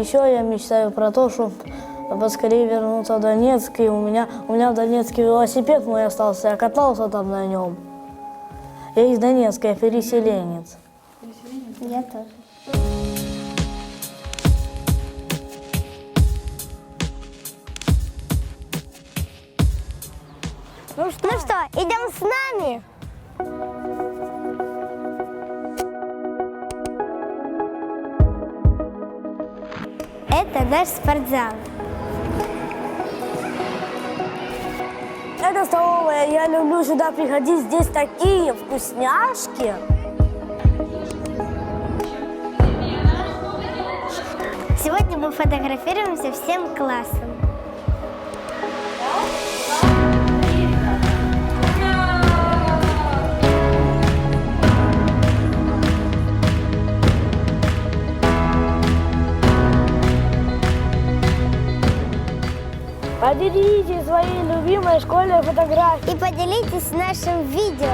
еще я мечтаю про то, чтобы поскорее вернуться в Донецк. И у меня в Донецке велосипед мой остался, я катался там на нем. Я из Донецка, я переселенец. Я тоже. Ну что, идем с нами? Это наш спортзал. Это столовая, я люблю сюда приходить, здесь такие вкусняшки. Сегодня мы фотографируемся всем классом. Поделитесь своей любимой школьной фотографией. И поделитесь нашим видео.